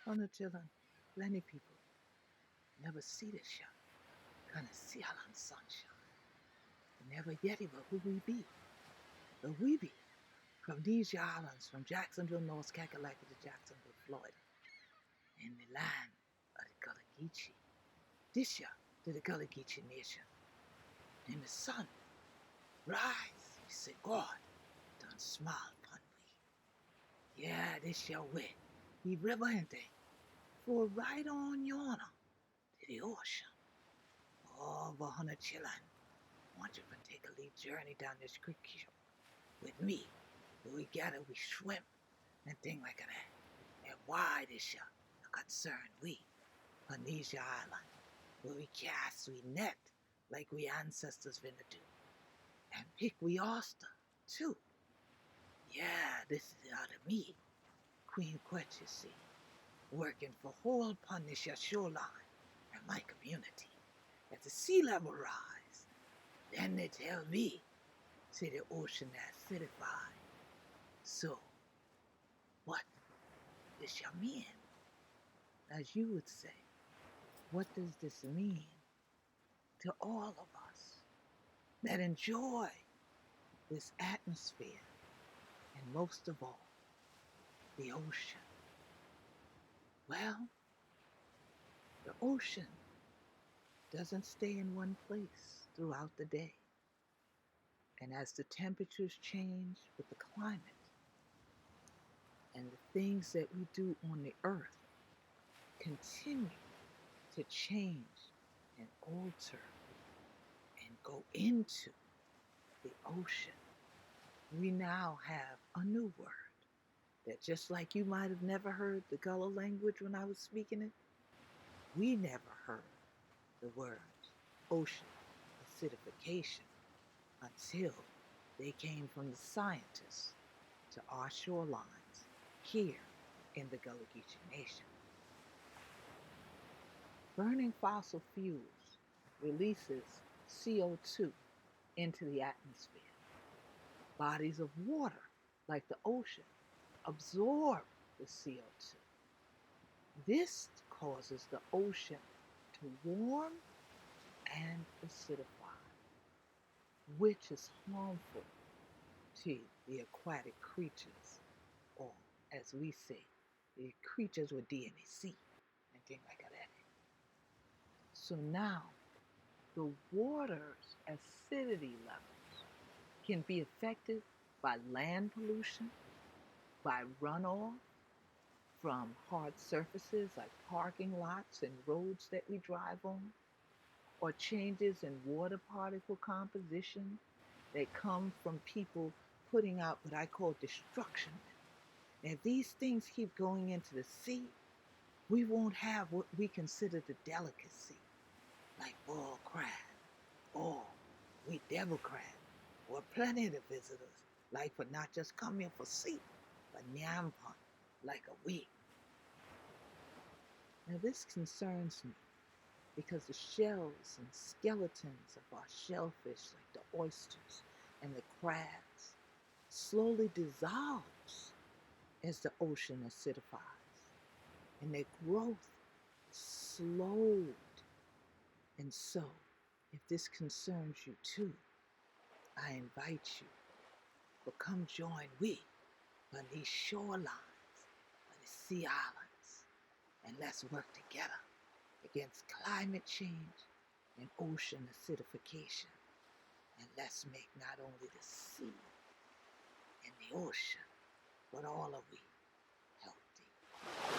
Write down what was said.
Hunter plenty people never see this shot. Kinda see how on sunshine. Never yet even who we be. But we be from these islands, from Jacksonville, North Carolina to Jacksonville, Florida, in the land of the Gullah Geechee. This year to the Gullah Geechee Nation. And the sun rise, we say, God, done smile upon we. Yeah, this year way, the river and they, for right on yonder to the ocean. Over 100 children. Want you to take a little journey down this creek shore with me. Where we gather, we swim, and things like that. And why this year concern we, Polynesia Island, where we cast, we net, like we ancestors finna do. And pick we oyster, too. Yeah, this is out of me, Queen Quet, you see, working for whole Polynesia shoreline and my community. As the sea level rise, then they tell me, see the ocean acidify. So, what does you mean? As you would say, what does this mean to all of us that enjoy this atmosphere and most of all, the ocean? Well, the ocean doesn't stay in one place throughout the day. And as the temperatures change with the climate and the things that we do on the earth continue to change and alter and go into the ocean, we now have a new word that, just like you might have never heard the Gullah language when I was speaking it, we never heard the words ocean acidification until they came from the scientists to our shorelines here in the Gullah Geechee Nation. Burning fossil fuels releases CO2 into the atmosphere. Bodies of water, like the ocean, absorb the CO2. This causes the ocean to warm and acidify, which is harmful to the aquatic creatures, or as we say, the creatures with DNAC and things like that. So now, the water's acidity levels can be affected by land pollution, by runoff from hard surfaces like parking lots and roads that we drive on, or changes in water particle composition that come from people putting out what I call destruction. And if these things keep going into the sea, we won't have what we consider the delicacy, like boiled crab, or we devil crab, or plenty of the visitors, like for not just come here for sea, but nyampan, like a week. Now this concerns me because the shells and skeletons of our shellfish, like the oysters and the crabs, slowly dissolves as the ocean acidifies, and their growth is slowed. And so, if this concerns you too, I invite you to come join we on these shorelines, on the sea islands, and let's work together against climate change and ocean acidification. And let's make not only the sea and the ocean, but all of we healthy.